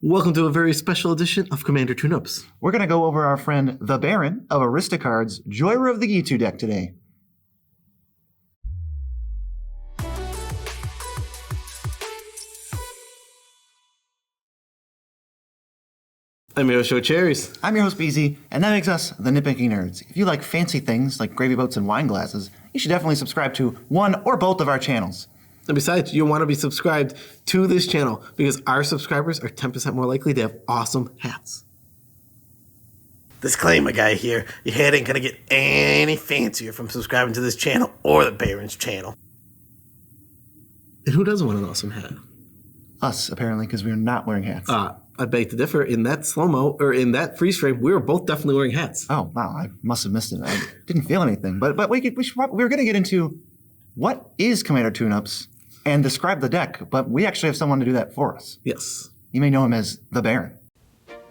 Welcome to a very special edition of Commander Tune-Ups. We're going to go over our friend, the Baron of Aristocard's Jhoira of the Ghitu deck today. I'm your host, Cherries. I'm your host, BZ, and that makes us the Nitpicking Nerds. If you like fancy things like gravy boats and wine glasses, you should definitely subscribe to one or both of our channels. And besides, you'll want to be subscribed to this channel because our subscribers are 10% more likely to have awesome hats. Disclaimer guy here, your hat ain't gonna get any fancier from subscribing to this channel or the Baron's channel. And who doesn't want an awesome hat? Us, apparently, because we're not wearing hats. I beg to differ. In that slow-mo, or in that freeze frame, we were both definitely wearing hats. Oh, wow, I must have missed it. I didn't feel anything. But we're going to get into what is Commander Tune-Ups and describe the deck, but we actually have someone to do that for us. Yes. You may know him as the Baron.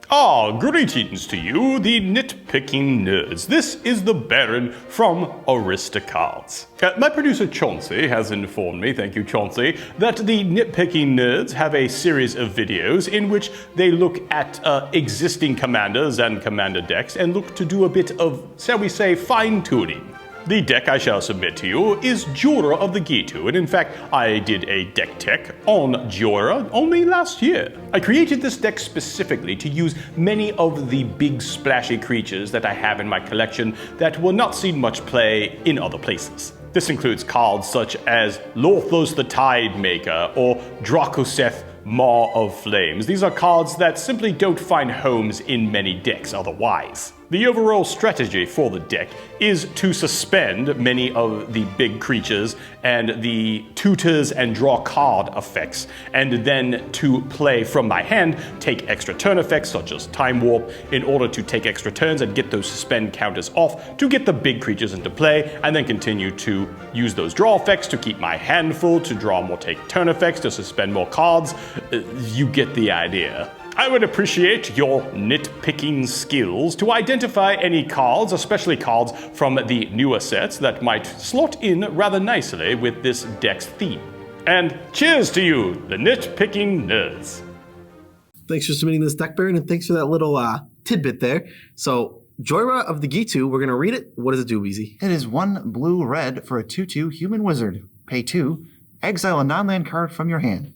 Greetings to you, the Nitpicking Nerds. This is the Baron from Aristocards. My producer Chauncey has informed me, thank you Chauncey, that the Nitpicking Nerds have a series of videos in which they look at existing commanders and commander decks and look to do a bit of, shall we say, fine-tuning. The deck I shall submit to you is Jhoira of the Ghitu, and in fact, I did a deck tech on Jhoira only last year. I created this deck specifically to use many of the big splashy creatures that I have in my collection that will not see much play in other places. This includes cards such as Lorthos the Tidemaker or Dracoseth Maw of Flames. These are cards that simply don't find homes in many decks otherwise. The overall strategy for the deck is to suspend many of the big creatures and the tutors and draw card effects, and then to play from my hand, take extra turn effects such as Time Warp in order to take extra turns and get those suspend counters off to get the big creatures into play, and then continue to use those draw effects to keep my hand full, to draw more take turn effects, to suspend more cards. You get the idea. I would appreciate your nitpicking skills to identify any cards, especially cards from the newer sets that might slot in rather nicely with this deck's theme. And cheers to you, the Nitpicking Nerds. Thanks for submitting this deck, Baron, and thanks for that little tidbit there. So, Jhoira of the Ghitu, we're going to read it. What does it do, BZ? It is 1 blue-red for a 2/2 human wizard. Pay 2, exile a non-land card from your hand, :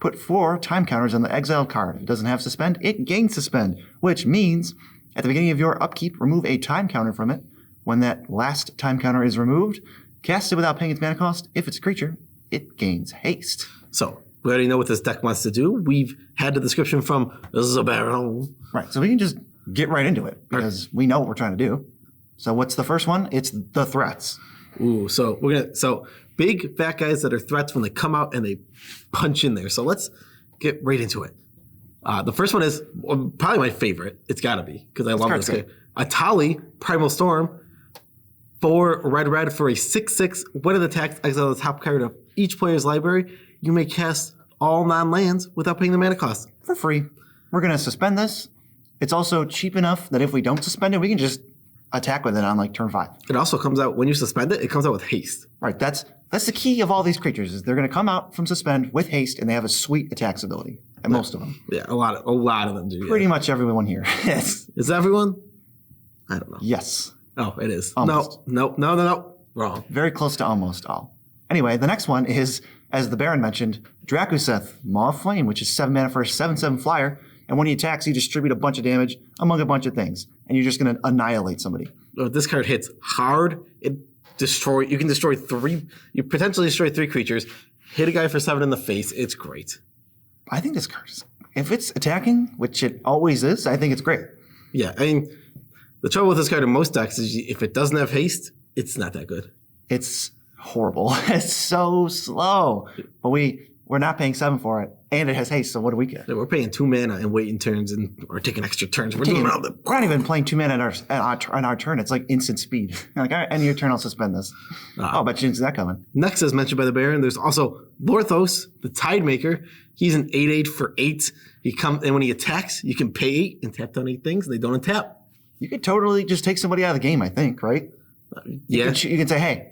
Put 4 time counters on the exiled card. It doesn't have suspend, it gains suspend, which means at the beginning of your upkeep, remove a time counter from it. When that last time counter is removed, cast it without paying its mana cost. If it's a creature, it gains haste. So, we already know what this deck wants to do. We've had the description from the Baron. Right, so we can just get right into it because we know what we're trying to do. So what's the first one? It's the threats. Ooh, so big fat guys that are threats when they come out and they punch in there. So let's get right into it. The first one is probably my favorite. It's got to be because I love this guy. Atali, Primal Storm, 4 red for a 6/6. When it attacks, exile the top card of each player's library. You may cast all non-lands without paying the mana cost. For free. We're going to suspend this. It's also cheap enough that if we don't suspend it, we can just attack with it on like turn 5. It also comes out, when you suspend it, it comes out with haste. Right, that's the key of all these creatures, is they're going to come out from suspend with haste, and they have a sweet attacks ability. And most of them. Yeah, a lot of them do. Pretty much everyone here. Yes. Is everyone? I don't know. Yes. Oh, it is. Almost. No. Wrong. Very close to almost all. Anyway, the next one is, as the Baron mentioned, Dracoseth, Maw of Flame, which is 7 mana for a 7/7 flyer. And when he attacks, you distribute a bunch of damage among a bunch of things. And you're just going to annihilate somebody. If this card hits hard, you can destroy 3, you potentially destroy 3 creatures, hit a guy for 7 in the face. It's great. I think this card is, if it's attacking, which it always is, I think it's great. Yeah, I mean, the trouble with this card in most decks is if it doesn't have haste, it's not that good. It's horrible. It's so slow. But we're not paying 7 for it, and it has haste, so what do we get? Yeah, we're paying 2 mana and waiting turns or taking extra turns. We're not even playing 2 mana on our turn. It's like instant speed. Like, all right, end of your turn, I'll suspend this. I bet you didn't see that coming. Next, as mentioned by the Baron, there's also Lorthos, the Tidemaker. He's an 8/8 for 8. And when he attacks, you can pay 8 and tap down 8 things. They don't untap. You could totally just take somebody out of the game, I think, right? You can say, hey,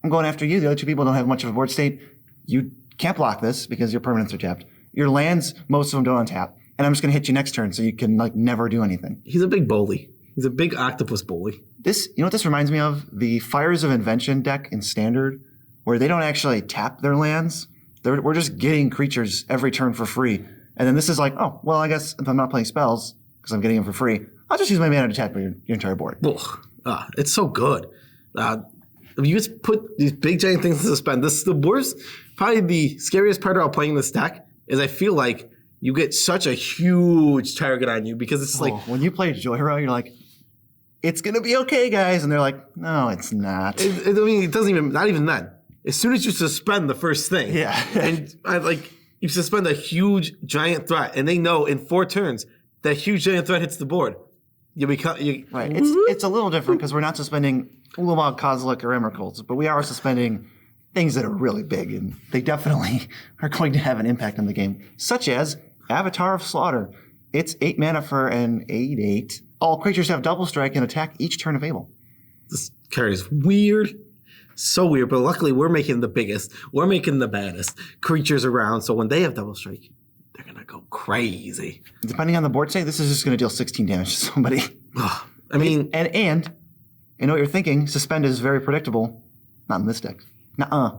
I'm going after you. The other 2 people don't have much of a board state. You can't block this because your permanents are tapped. Your lands, most of them don't untap. And I'm just going to hit you next turn so you can like never do anything. He's a big bully. He's a big octopus bully. This, you know what this reminds me of? The Fires of Invention deck in Standard, where they don't actually tap their lands. We're just getting creatures every turn for free. And then this is like, oh, well, I guess if I'm not playing spells, because I'm getting them for free, I'll just use my mana to tap your entire board. Ugh. It's so good. You just put these big giant things to suspend. This is the worst, probably the scariest part about playing this deck is I feel like you get such a huge target on you because it's like... When you play Jhoira, you're like, it's going to be okay, guys. And they're like, no, it's not. I mean, it doesn't even, not even then. As soon as you suspend the first thing. Yeah. And you suspend a huge giant threat and they know in 4 turns that huge giant threat hits the board. Right. It's a little different because we're not suspending Ulamog, Kozilek, or Emrakul, but we are suspending things that are really big, and they definitely are going to have an impact on the game, such as Avatar of Slaughter. It's 8 mana for an 8/8. All creatures have double strike and attack each turn available. This card is weird. So weird, but luckily we're making the biggest, we're making the baddest creatures around, so when they have double strike, they're going to go crazy. Depending on the board state, this is just going to deal 16 damage to somebody. I mean... And I know what you're thinking. Suspend is very predictable. Not in this deck. Nuh-uh.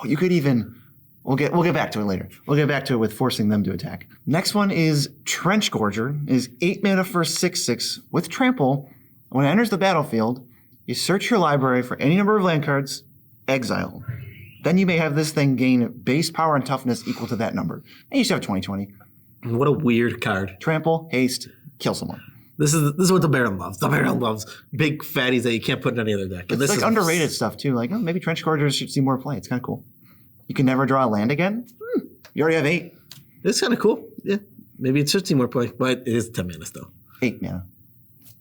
You could even... We'll get back to it later. We'll get back to it with forcing them to attack. Next one is Trench Gorger. It is 8 mana for 6/6 with Trample. When it enters the battlefield, you search your library for any number of land cards, exile. Then you may have this thing gain base power and toughness equal to that number. And you should have 20/20. What a weird card. Trample, haste, kill someone. This is what the Baron loves. The Baron loves big fatties that you can't put in any other deck. And it's like underrated stuff too. Like, oh, maybe Trench Gorgers should see more play. It's kind of cool. You can never draw a land again? You already have 8. It's kind of cool. Yeah. Maybe it should see more play, but it is 10 mana still. 8 mana.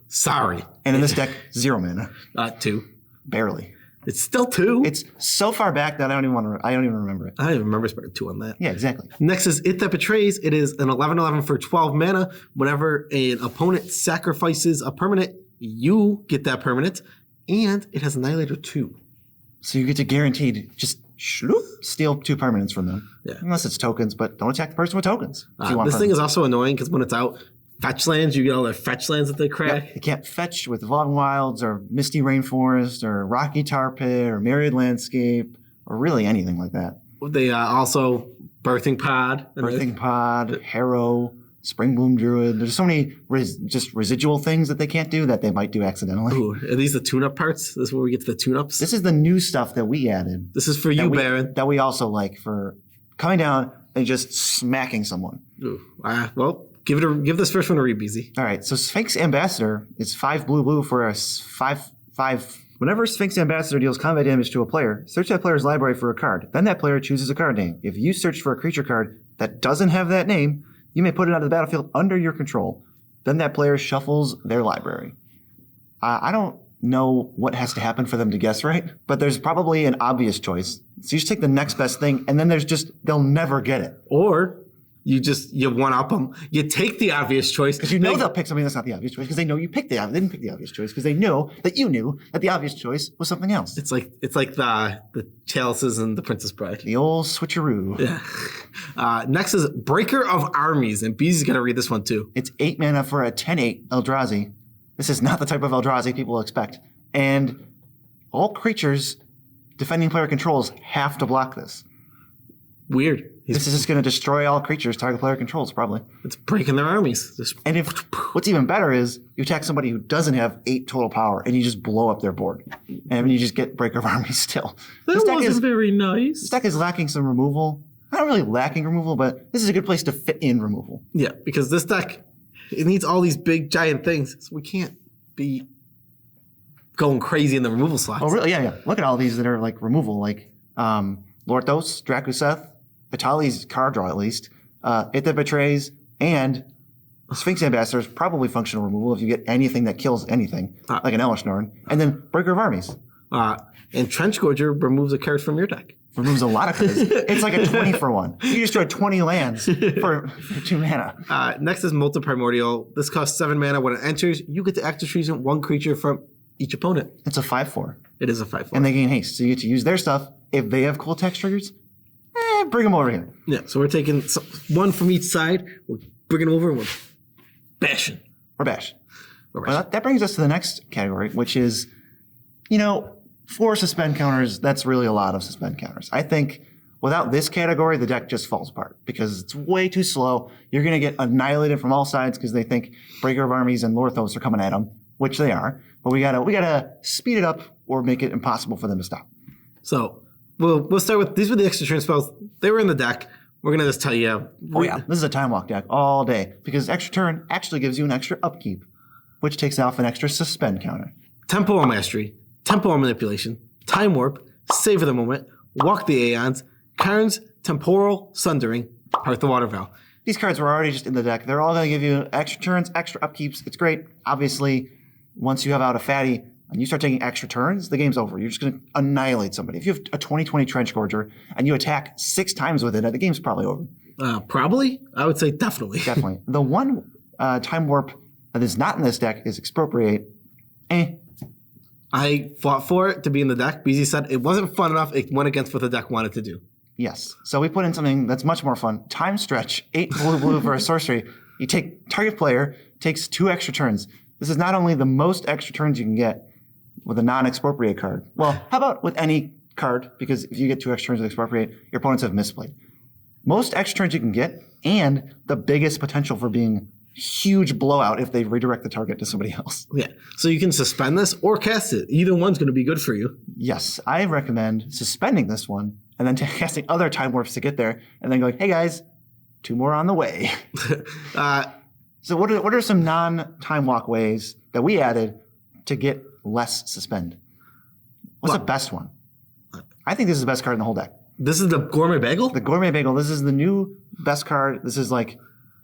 Sorry. And in this deck, 0 mana. 2. Barely. It's still 2. It's so far back that I don't even remember it. I don't even remember spending 2 on that. Yeah, exactly. Next is It That Betrays. It is an 11/11 for 12 mana. Whenever an opponent sacrifices a permanent, you get that permanent, and it has Annihilator 2. So you get to guaranteed just steal 2 permanents from them. Yeah. Unless it's tokens, but don't attack the person with tokens. This thing is also annoying because when it's out, fetch lands, you get all their fetch lands that they crack. Yep. You can't fetch with Evolving Wilds or Misty Rainforest or Rocky Tar Pit or Myriad Landscape or really anything like that. They also Birthing Pod, Harrow, Springbloom Druid. There's so many just residual things that they can't do that they might do accidentally. Ooh, are these the tune-up parts? This is where we get to the tune-ups? This is the new stuff that we added. This is for you, Baron. That we also like for coming down and just smacking someone. Ooh, well, give this first one a read, BZ. All right, so Sphinx Ambassador is 5 blue for a 5/5. Whenever Sphinx Ambassador deals combat damage to a player, search that player's library for a card. Then that player chooses a card name. If you search for a creature card that doesn't have that name, you may put it onto the battlefield under your control. Then that player shuffles their library. I don't know what has to happen for them to guess right, but there's probably an obvious choice. So you just take the next best thing, and then they'll never get it. Or you one-up them. You take the obvious choice. Because you know they'll pick something that's not the obvious choice, because they know you picked they didn't pick the obvious choice, because they know that you knew that the obvious choice was something else. It's like the chalices and the Princess Bride. The old switcheroo. Yeah. Next is Breaker of Armies, and Beezy's going to read this one too. It's 8 mana for a 10/8 Eldrazi. This is not the type of Eldrazi people will expect. And all creatures defending player controls have to block this. Weird. This is just going to destroy all creatures target player controls, probably. It's breaking their armies. And what's even better is you attack somebody who doesn't have 8 total power, and you just blow up their board. And you just get Breaker of Armies still. That wasn't very nice. This deck is lacking some removal. Not really lacking removal, but this is a good place to fit in removal. Yeah, because this deck, it needs all these big, giant things. So we can't be going crazy in the removal slots. Oh, really? Yeah. Look at all these that are like removal, like Lorthos, Drakuseth, Vitali's card draw at least, It That Betrays, and Sphinx Ambassador is probably functional removal if you get anything that kills anything, like an Elishnorn, and then Breaker of Armies. And Trench Gorger removes a card from your deck. Removes a lot of cards. It's like a 20 for 1. You destroy 20 lands for 2 mana. Next is Multi-Primordial. This costs 7 mana. When it enters, you get to active treason 1 creature from each opponent. It's a 5/4. It is a 5/4. And they gain haste, so you get to use their stuff. If they have cool text triggers, bring them over here. Yeah, so we're taking one from each side. We're bringing them over and we're bashing. Or bash. We're Well, bashing. that brings us to the next category, which is, 4 suspend counters, that's really a lot of suspend counters. I think without this category, the deck just falls apart because it's way too slow. You're going to get annihilated from all sides because they think Breaker of Armies and Lorthos are coming at them, which they are. But we gotta speed it up or make it impossible for them to stop. So we'll start with, these were the extra turn spells. They were in the deck. We're going to just tell you. Oh yeah, this is a time walk deck all day because extra turn actually gives you an extra upkeep, which takes off an extra suspend counter. Temporal Mastery, Temporal Manipulation, Time Warp, Savor the Moment, Walk the Aeons, Karn's Temporal Sundering, Hearth the Water Vow. These cards were already just in the deck. They're all going to give you extra turns, extra upkeeps. It's great. Obviously, once you have out a fatty and you start taking extra turns, the game's over. You're just going to annihilate somebody. If you have a 2020 Trench Gorger and you attack 6 times with it, the game's probably over. Probably? I would say definitely. Definitely. The one Time Warp that is not in this deck is Expropriate. I fought for it to be in the deck. BZ said it wasn't fun enough. It went against what the deck wanted to do. Yes. So we put in something that's much more fun. Time Stretch, 8 blue for a sorcery. You take target player, takes 2 extra turns. This is not only the most extra turns you can get with a non-expropriate card. Well, how about with any card? Because if you get 2 extra turns with expropriate, your opponents have misplayed. Most extra turns you can get, and the biggest potential for being huge blowout if they redirect the target to somebody else. Yeah. So you can suspend this or cast it. Either one's going to be good for you. Yes, I recommend suspending this one and then casting other Time Warps to get there, and then going, hey guys, 2 more on the way. So what are some non-time walk ways that we added to get less suspend? What's the best one? I think this is the best card in the whole deck. This is the Gourmet Bagel? The Gourmet Bagel. This is the new best card. This is like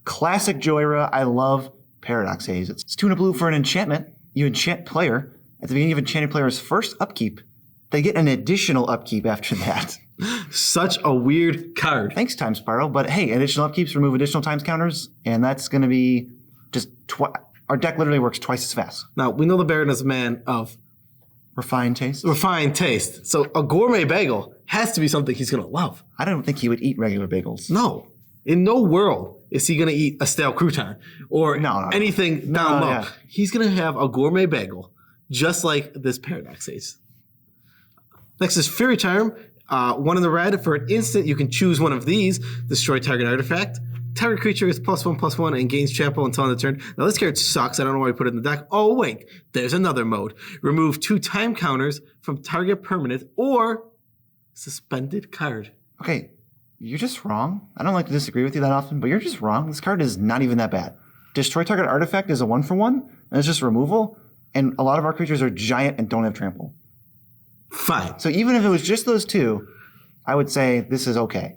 classic Jhoira. I love Paradox Haze. It's 2 and a blue for an enchantment. You enchant player. At the beginning of enchanted player's first upkeep, they get an additional upkeep after that. Such a weird card. Thanks, Time Spiral. But hey, additional upkeeps remove additional times counters, and that's going to be just our deck literally works twice as fast. Now, we know the Baron is a man of Refined taste. refined taste. So a Gourmet Bagel has to be something he's going to love. I don't think he would eat regular bagels. No. In no world is he going to eat a stale crouton or No. anything down low. Yeah. He's going to have a Gourmet Bagel just like this Paradox Ace. Next is Fury Charm. 1 in the red. For an instant, you can choose one of these. Destroy target artifact. Target creature is +1/+1 and gains trample until end of turn. Now this card sucks. I don't know why we put it in the deck. Oh wait, there's another mode. Remove 2 time counters from target permanent or suspended card. Okay, you're just wrong. I don't like to disagree with you that often, but you're just wrong. This card is not even that bad. Destroy target artifact is a 1/1, and it's just removal, and a lot of our creatures are giant and don't have trample. Fine. So even if it was just those 2, I would say this is okay.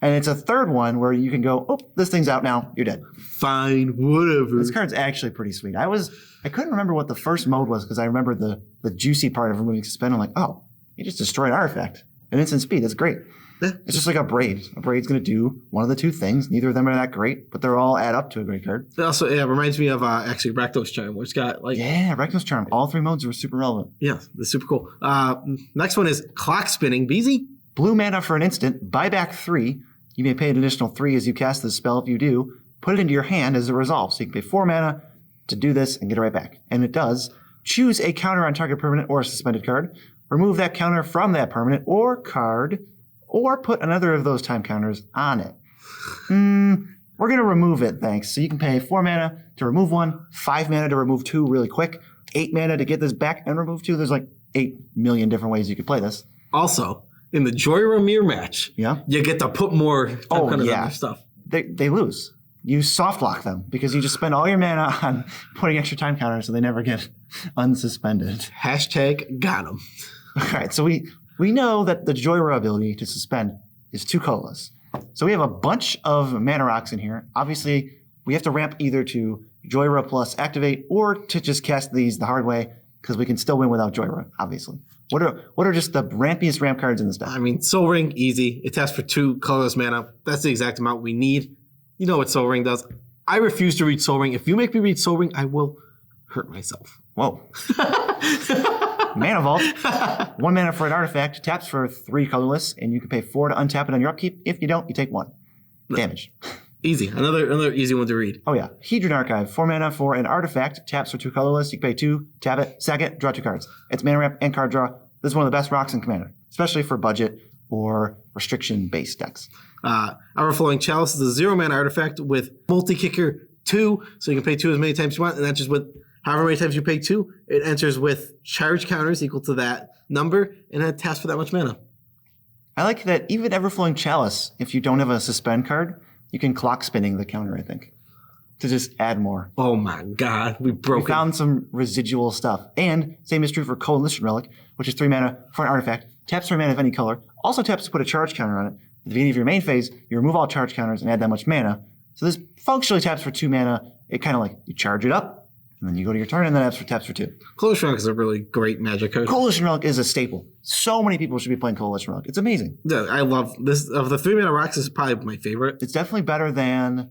And it's a third one where you can go, oh, this thing's out now, you're dead. Fine, whatever. This card's actually pretty sweet. I couldn't remember what the first mode was because I remember the juicy part of removing suspend. I'm like, oh, you just destroy an artifact at instant speed. That's great. Yeah. It's just like a braid. A braid's going to do one of the 2 things. Neither of them are that great, but they're all add up to a great card. It also, yeah, reminds me of actually Rakdos Charm, which got like Yeah, Reckless Charm. All 3 modes were super relevant. yeah, that's super cool. Next one is Clock Spinning. Beezy. Blue mana for an instant. Buy back 3. You may pay an additional 3 as you cast this spell. If you do, put it into your hand as a resolve. So you can pay 4 mana to do this and get it right back. And it does. Choose a counter on target permanent or a suspended card. Remove that counter from that permanent or card, or put another of those time counters on it. We're going to remove it, thanks. So you can pay 4 mana to remove 1, 5 mana to remove 2 really quick, 8 mana to get this back and remove 2. There's like 8 million different ways you could play this. Also, in the Jhoira mirror match, Yeah. you get to put more time counters on yeah. your stuff. They lose. You soft lock them because you just spend all your mana on putting extra time counters so they never get unsuspended. Hashtag got him. All right, so we know that the Jhoira ability to suspend is 2 colas. So we have a bunch of mana rocks in here. Obviously, we have to ramp either to Jhoira plus activate or to just cast these the hard way because we can still win without Jhoira, obviously. What are just the rampiest ramp cards in this deck? I mean, Soul Ring, easy. It taps for 2 colorless mana. That's the exact amount we need. You know what Soul Ring does. I refuse to read Soul Ring. If you make me read Soul Ring, I will hurt myself. Whoa. Mana Vault. 1 mana for an artifact, taps for 3 colorless, and you can pay 4 to untap it on your upkeep. If you don't, you take 1 damage. Easy. Another easy one to read. Oh yeah. Hedron Archive. 4 mana for an artifact, taps for 2 colorless. You can pay 2, tap it, sack it, draw 2 cards. It's mana ramp and card draw. This is one of the best rocks in Commander, especially for budget or restriction-based decks. Overflowing Chalice is a 0 mana artifact with multi-kicker 2, so you can pay 2 as many times you want, and that's just with however many times you pay 2, it enters with charge counters equal to that number, and it taps for that much mana. I like that even Everflowing Chalice, if you don't have a suspend card, you can clock spinning the counter, I think, to just add more. Oh my god, we found some residual stuff. And same is true for Coalition Relic, which is 3 mana for an artifact, taps 3 mana of any color, also taps to put a charge counter on it. At the beginning of your main phase, you remove all charge counters and add that much mana. So this functionally taps for 2 mana. It kind of like, you charge it up, and then you go to your turn, and then taps for 2. Coalition Relic is a really great Magic card. Coalition Relic is a staple. So many people should be playing Coalition Relic. It's amazing. Yeah, I love this. Of the 3 mana rocks, this is probably my favorite. It's definitely better than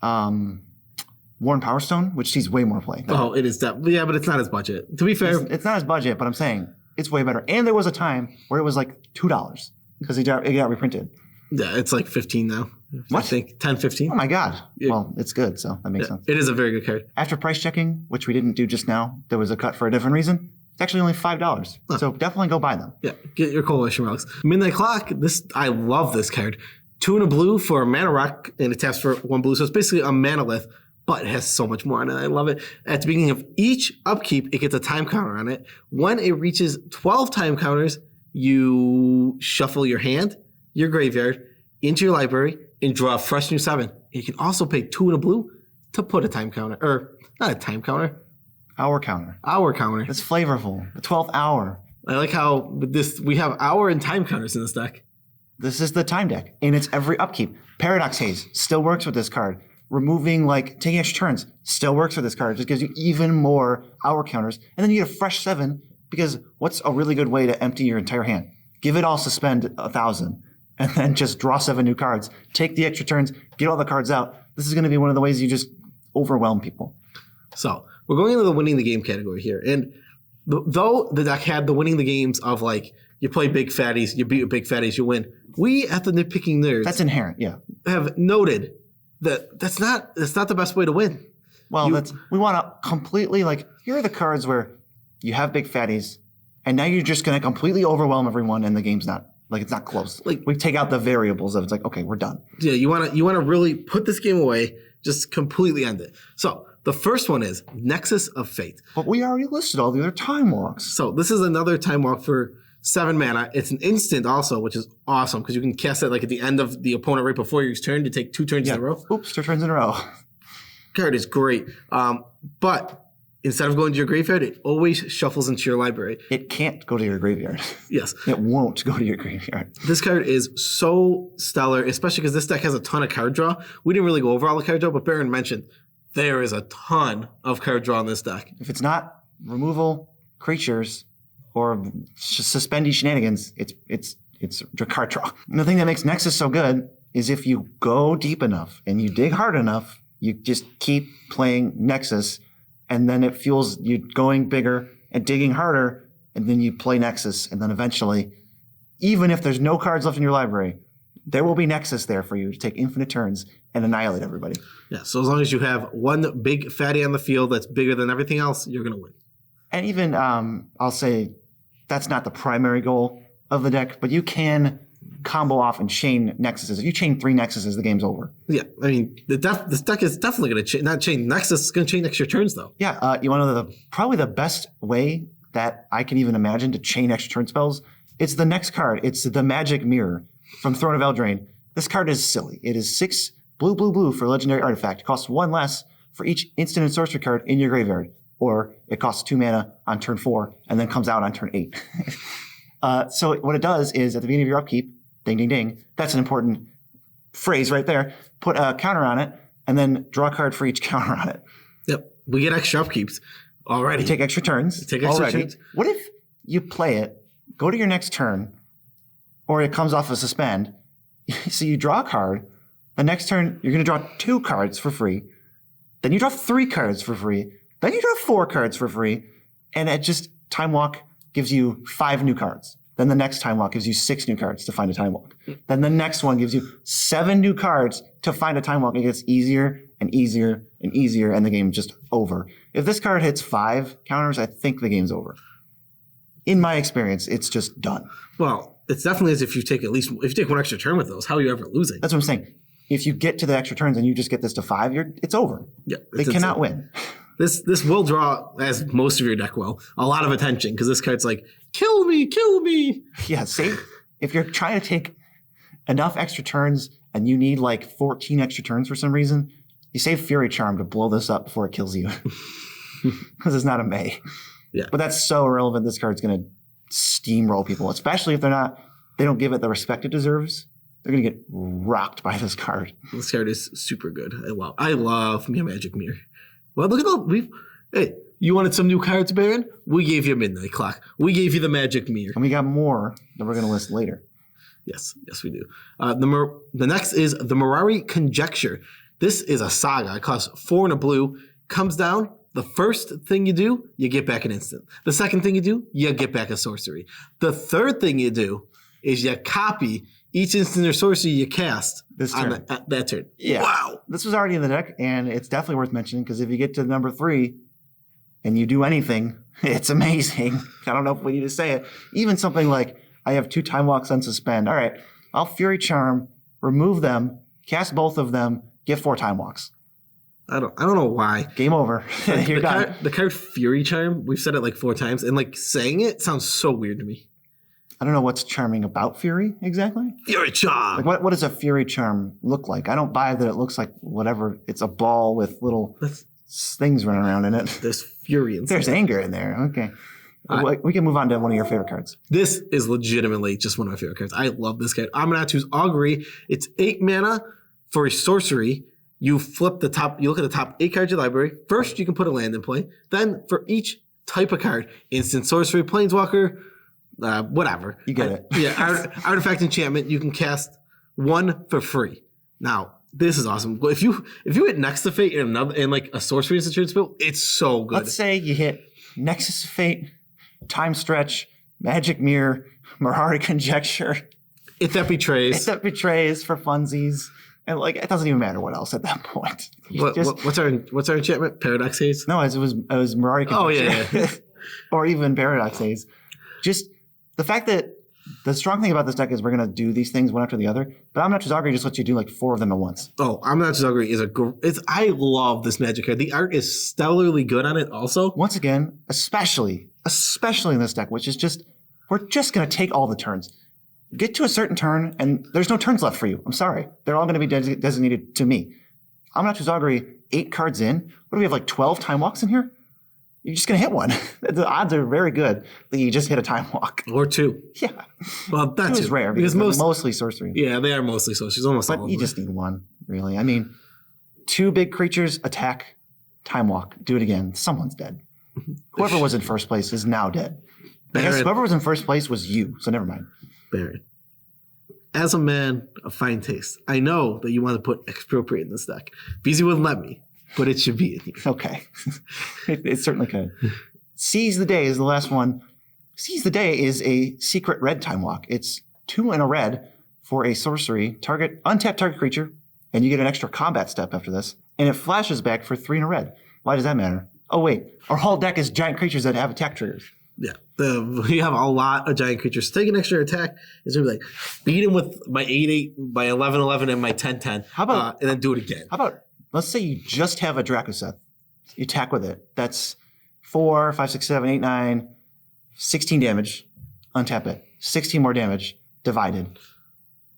Worn Power Stone, which sees way more play. Oh, it is definitely. Yeah, but it's not as budget. To be fair. It's not as budget, but I'm saying it's way better. And there was a time where it was like $2 because it got reprinted. Yeah, it's like 15 now. What? I think 10, 15. Oh my god. Yeah. Well, it's good, so that makes sense. It is a very good card. After price checking, which we didn't do just now, there was a cut for a different reason. It's actually only $5. Huh. So definitely go buy them. Yeah, get your Coalition Relics. Midnight Clock, I love this card. 2 and a blue for a mana rock, and it taps for 1 blue. So it's basically a manalith, but it has so much more on it. I love it. At the beginning of each upkeep, it gets a time counter on it. When it reaches 12 time counters, you shuffle your hand, your graveyard, into your library, and draw a fresh new 7. You can also pay 2 and a blue to put a time counter, or not a time counter. Hour counter. Hour counter. It's flavorful. The 12th hour. I like how with this we have hour and time counters in this deck. This is the time deck, and it's every upkeep. Paradox Haze still works with this card. Removing, taking extra turns still works with this card. It just gives you even more hour counters. And then you get a fresh 7, because what's a really good way to empty your entire hand? Give it all suspend 1,000. And then just draw 7 new cards. Take the extra turns, get all the cards out. This is going to be one of the ways you just overwhelm people. So we're going into the winning the game category here. And though the deck had the winning the games of you play big fatties, you beat big fatties, you win. We at the Nitpicking Nerds. That's inherent, yeah. Have noted that that's not the best way to win. Well, we want to completely here are the cards where you have big fatties, and now you're just going to completely overwhelm everyone, and the game's not. It's not close. We take out the variables of it's okay, we're done. Yeah, you want to really put this game away, just completely end it. So the first one is Nexus of Faith. But we already listed all the other time walks. So this is another time walk for 7 mana. It's an instant also, which is awesome because you can cast it at the end of the opponent right before your turn to take 2 turns in a row. Oops, 2 turns in a row. Card is great. But instead of going to your graveyard, it always shuffles into your library. It can't go to your graveyard. Yes. It won't go to your graveyard. This card is so stellar, especially because this deck has a ton of card draw. We didn't really go over all the card draw, but Baron mentioned there is a ton of card draw in this deck. If it's not removal, creatures, or suspendy shenanigans, it's card draw. And the thing that makes Nexus so good is if you go deep enough and you dig hard enough, you just keep playing Nexus, and then it fuels you going bigger and digging harder, and then you play Nexus, and then eventually, even if there's no cards left in your library, there will be Nexus there for you to take infinite turns and annihilate everybody. Yeah, so as long as you have one big fatty on the field that's bigger than everything else, you're going to win. And even, I'll say, that's not the primary goal of the deck, but you can combo off and chain Nexuses. If you chain 3 Nexuses, the game's over. Yeah, I mean, this deck is definitely going to not chain Nexus, it's going to chain extra turns, though. Yeah, you want to know probably the best way that I can even imagine to chain extra turn spells? It's the next card. It's the Magic Mirror from Throne of Eldraine. This card is silly. It is 6 blue, blue, blue for a legendary artifact. It costs 1 less for each instant and sorcery card in your graveyard. Or it costs 2 mana on turn 4 and then comes out on turn 8. So what it does is at the beginning of your upkeep, ding, ding, ding. That's an important phrase right there. Put a counter on it, and then draw a card for each counter on it. Yep. We get extra upkeeps already. You take extra turns. Turns. What if you play it, go to your next turn, or it comes off a suspend, so you draw a card. The next turn, you're going to draw 2 cards for free. Then you draw 3 cards for free. Then you draw 4 cards for free. And it just time walk gives you 5 new cards. Then the next time walk gives you 6 new cards to find a time walk. Then the next one gives you 7 new cards to find a time walk. It gets easier and easier and easier, and the game's just over. If this card hits 5 counters, I think the game's over. In my experience, it's just done. Well, it's definitely as if you take if you take one extra turn with those, how are you ever losing? That's what I'm saying. If you get to the extra turns and you just get this to 5, it's over. Yeah, they cannot win. This will draw, as most of your deck will, a lot of attention because this card's like, kill me, kill me. Yeah, see, if you're trying to take enough extra turns and you need like 14 extra turns for some reason, you save Fury Charm to blow this up before it kills you. Because it's not a May. Yeah. But that's so irrelevant. This card's going to steamroll people, especially if they don't give it the respect it deserves. They're going to get rocked by this card. This card is super good. I love me a Magic Mirror. Well, look at all hey, you wanted some new cards, Baron? We gave you Midnight Clock. We gave you the Magic Mirror. And we got more that we're going to list later. Yes, we do. The next is the Mirari Conjecture. This is a saga. It costs 4 and a blue. Comes down. The first thing you do, you get back an instant. The second thing you do, you get back a sorcery. The third thing you do is you copy each instant or sorcery you cast on that turn. Yeah. Wow. This was already in the deck, and it's definitely worth mentioning because if you get to number 3 and you do anything, it's amazing. I don't know if we need to say it. Even something like, I have 2 time walks on suspend. All right, I'll Fury Charm, remove them, cast both of them, get 4 time walks. I don't know why. Game over. You're done. The card Fury Charm, we've said it like 4 times, and like saying it sounds so weird to me. I don't know what's charming about Fury exactly. Fury Charm. Like what does a Fury Charm look like? I don't buy that it looks like whatever. It's a ball with little things running around in it. There's fury inside. There's anger in there. Okay. We can move on to one of your favorite cards. This is legitimately just one of my favorite cards. I love this card. Aminatu's Augury. It's 8 mana for a sorcery. You flip the top. You look at the top 8 cards of your library. First, you can put a land in play. Then, for each type of card, instant sorcery, planeswalker, whatever. You get it. Yeah, artifact enchantment. You can cast 1 for free. Now, this is awesome. If you hit Nexus of Fate and like a sorcery institute spell, it's so good. Let's say you hit Nexus of Fate, Time Stretch, Magic Mirror, Mirari Conjecture. If that betrays. If that betrays for funsies. And like it doesn't even matter what else at that point. What's our enchantment? Paradox Haze? No, it was Mirari Conjecture. Oh yeah. Or even Paradox Haze. Just the fact that the strong thing about this deck is we're going to do these things one after the other, but Aminatu's Augury just lets you do like 4 of them at once. Oh, Aminatu's Augury is I love this Magic card. The art is stellarly good on it also. Once again, especially in this deck, which is just, we're just going to take all the turns. Get to a certain turn, and there's no turns left for you. I'm sorry. They're all going to be designated to me. Aminatu's Augury, 8 cards in. What do we have, like 12 time walks in here? You're just going to hit one. The odds are very good that you just hit a time walk. Or 2. Yeah. Well, that's 2 is rare because mostly sorcery. Yeah, they are mostly sorceries. Almost all of them. But you just need 1, really. I mean, 2 big creatures, attack, time walk, do it again. Someone's dead. Whoever was in first place is now dead. I guess whoever was in first place was you, so never mind. Baron, as a man of fine taste, I know that you want to put Expropriate in this deck. BZ wouldn't let me, but it should be in here. Okay. it certainly could. Seize the Day is the last one. Seize the Day is a secret red time walk. It's 2 and a red for a sorcery, untap target creature, and you get an extra combat step after this, and it flashes back for 3 and a red. Why does that matter? Oh, wait. Our whole deck is giant creatures that have attack triggers. Yeah, we have a lot of giant creatures. Take an extra attack. It's going to be like, beat him with my 8-8, my 11-11, and my 10-10. How about, and then do it again. How about, let's say you just have a Dracoseth. You attack with it. That's 4, 5, 6, 7, 8, 9, 16 damage. Untap it. 16 more damage. Divided.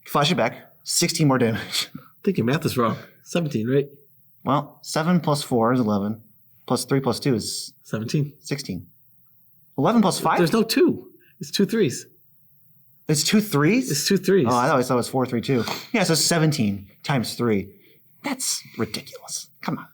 Flash it back. 16 more damage. I think your math is wrong. 17, right? Well, 7 plus 4 is 11. Plus 3 plus 2 is 17. 16. 11 plus 5? There's no 2. It's 2 3s. It's 2 3s? It's 2 3s. Oh, I thought it was 4 3 2. Yeah, so 17 times 3. That's ridiculous. Come on.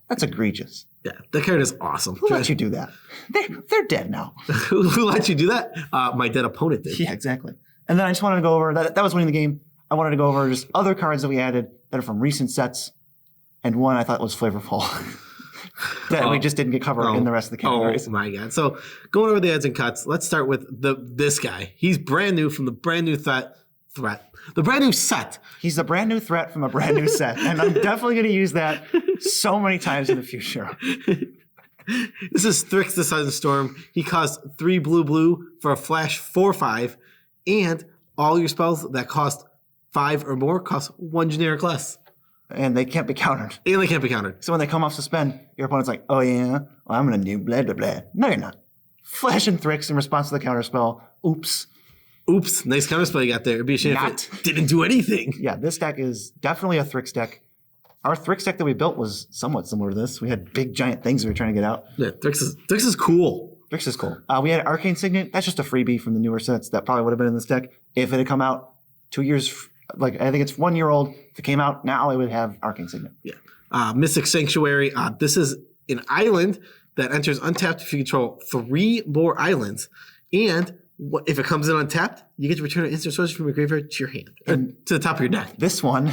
That's egregious. Yeah, that card is awesome. Who let you do that? They're dead now. Who let you do that? My dead opponent did. Yeah, exactly. And then I just wanted to go over, that was winning the game. I wanted to go over just other cards that we added that are from recent sets. And one I thought was flavorful. that we just didn't get covered in the rest of the categories. Oh my God. So going over the ads and cuts, let's start with this guy. He's brand new from the brand new threat. The brand new set. He's a brand new threat from a brand new set. And I'm definitely going to use that so many times in the future. This is Thrix the Sudden Storm. He costs 3 blue for a flash 4/5, and all your spells that cost 5 or more cost 1 generic less. And they can't be countered. So when they come off suspend, your opponent's like, oh yeah, well, I'm going to do blah, blah, blah. No, you're not. Flash and Thrix in response to the counter spell. Oops, nice counter spell you got there. It'd be a shame if it didn't do anything. Yeah, this deck is definitely a Thrix deck. Our Thrix deck that we built was somewhat similar to this. We had big, giant things we were trying to get out. Yeah, Thrix is cool. Thrix is cool. We had Arcane Signet. That's just a freebie from the newer sets that probably would have been in this deck if it had come out 2 years. I think it's 1 year old. If it came out now, it would have Arcane Signet. Yeah. Mystic Sanctuary. This is an island that enters untapped if you control 3 more islands. And if it comes in untapped, you get to return an instant sorcery from your graveyard to your hand, to the top of your deck. This one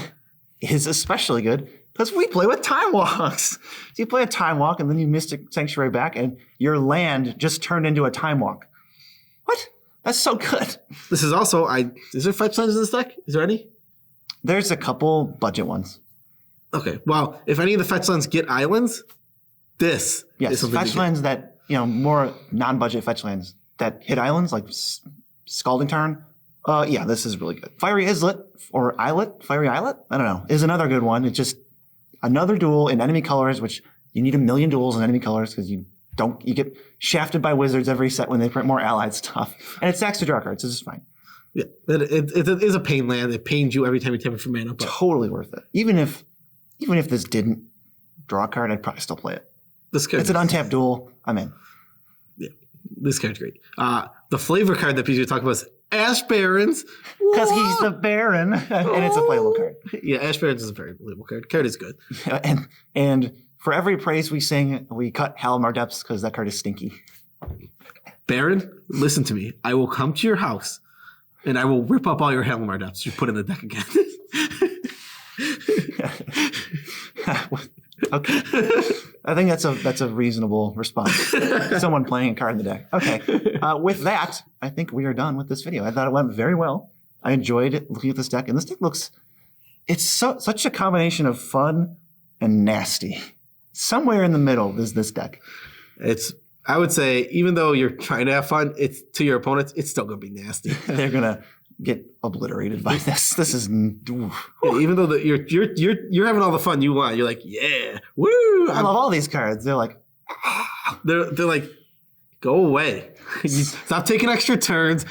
is especially good because we play with Time Walks. So you play a Time Walk and then you Mystic Sanctuary back and your land just turned into a Time Walk. What? That's so good. This is also, is there fetch lands in this deck? Is there any? There's a couple budget ones. Okay. Well, if any of the fetch lands get islands, this is something fetch lands that, more non-budget fetch lands that hit islands like Scalding Tarn. This is really good. Fiery Islet or Islet, Fiery Islet, I don't know, is another good one. It's just another duel in enemy colors, which you need 1 million duels in enemy colors because you get shafted by wizards every set when they print more allied stuff. And it stacks to draw cards, so this is fine. Yeah, it is a pain land. It pains you every time you tap it for mana. But totally worth it. Even if this didn't draw a card, I'd probably still play it. This card, it's an untapped duel. I'm in. Yeah, this card's great. The flavor card that PJ talked about is Ash Barons. Because he's the Baron, and it's a playable card. Yeah, Ash Barons is a very playable card. Card is good. And for every praise we sing, we cut Halimar Depths because that card is stinky. Baron, listen to me. I will come to your house, and I will rip up all your Halimar Depths you put in the deck again. Okay. I think that's a reasonable response. Someone playing a card in the deck. Okay. With that, I think we are done with this video. I thought it went very well. I enjoyed looking at this deck, and this deck it's such a combination of fun and nasty. Somewhere in the middle is this deck. I would say, even though you're trying to have fun, it's to your opponents, it's still going to be nasty. They're going to get obliterated by this. This is even though you're having all the fun you want. You're like, yeah, woo! I love all these cards. They're like, they're like, go away. Stop taking extra turns.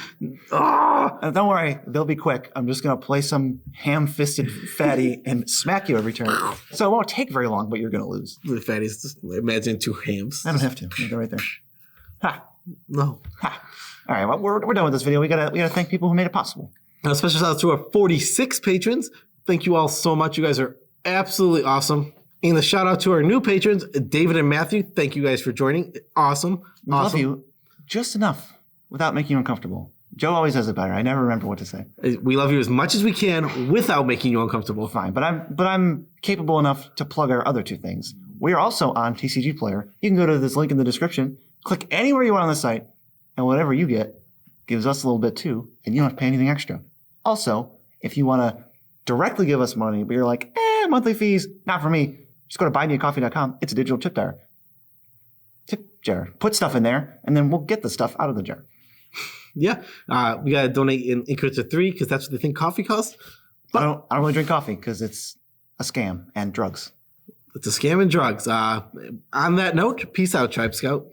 Don't worry, they'll be quick. I'm just gonna play some ham-fisted fatty and smack you every turn. So it won't take very long, but you're gonna lose. The fatties, just imagine 2 hams. I don't have to. Go right there. Ha. No. Ha. All right, well, we're done with this video. We gotta thank people who made it possible. A special shout out to our 46 patrons. Thank you all so much. You guys are absolutely awesome. And a shout out to our new patrons, David and Matthew. Thank you guys for joining. Awesome. We love you just enough without making you uncomfortable. Joe always does it better. I never remember what to say. We love you as much as we can without making you uncomfortable. Fine, but I'm capable enough to plug our other 2 things. We are also on tcgplayer. You can go to this link in the description, click anywhere you want on the site, and whatever you get gives us a little bit too, and you don't have to pay anything extra. Also, if you want to directly give us money, but you're like, monthly fees, not for me, just go to buymeacoffee.com. It's a digital tip jar. Tip jar. Put stuff in there, and then we'll get the stuff out of the jar. Yeah. We got to donate in increments of 3 because that's what they think coffee costs. But I don't really drink coffee because it's a scam and drugs. It's a scam and drugs. On that note, peace out, Tribe Scout.